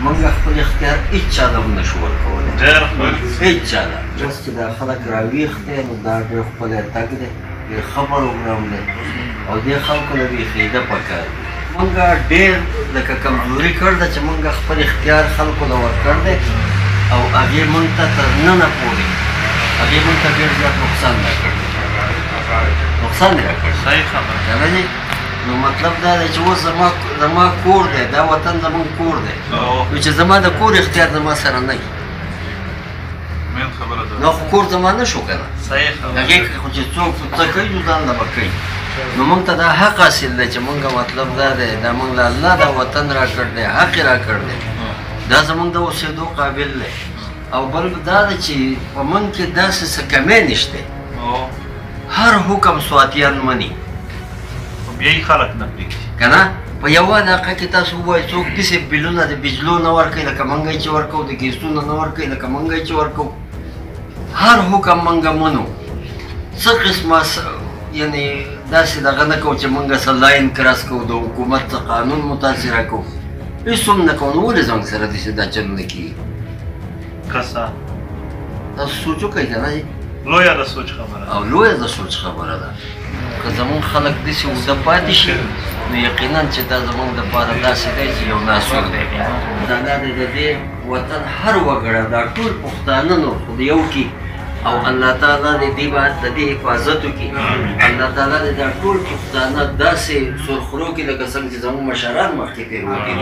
موږ خپل اختیار هېڅ چا ته هم نشو ورکولی هېڅ چا ته اوس چې دا خلک راویښ دی نو دا ډېر ښکلی تګ دی ډېر ښه پروګرام دی او دې خلکو له بېخېده پکار دي موږ ډېر لکه کمزوري کړ ده چې موږ خپل اختیار خلکو له ورکړ دی او هغې موږ ته تر ننه پورې هغې موږ ته ډېر زیات نقصان راکړ نقصان یې راکړ صحیح خبره کنه جي نو مطلب دا دی چې اوس زما کور دی دا وطن زموږ کور دی نو چې زما د کور اختیار زما سره نه وي نو خو کور زما نه شو که نه هغې خو چې څوک څه کوي نو ځان له به کوي نو موږ ته دا حق حاصل دی چې موږ مطلب دا دی دا موږ له الله دا وطن راکړ دی حق یې راکړ دی دا زموږ د اوسېدو قابل دی او بل دا ده چې په موږ کې داسې څه کمی نشته هر حکم سواتیان مني بیا یې خلک نه پرېږدي که نه په یوه علاقه کې تاسو ووایئ څوک داسې بلونه د بجلو نه ورکوي لکه موږ یې چې ورکوو د ګیسونو نه ورکوي لکه موږ یې چې ورکوو هر حکم موږ منو څه قسمه یعنې داسې دغه نه کوو چې موږ څه لاین کراس کوو د حکومت څه قانون متاثره کوو هېڅ هم نه کوو نو ولې زموږ سره داسې دا چلونه کېږي کسه تاسو سوچ وکړئ که نه لویه د سوچ خبره او لویه د سوچ خبره ده که زمونږ خلک داسې اوږده پاتې شي نو یقینا چې دا زمونږ دپاره داسې دی چې یو ناسور دی دا دی د دې وطن هر وګړه دا ټول پښتانه نو خو د یو کې او الله تعالی د دې حفاظت وکړي الله تعالی د دا ټول پښتانه داسې سرخرو کې لکه څنګه چې زموږ مشران مخکې تېر وکړي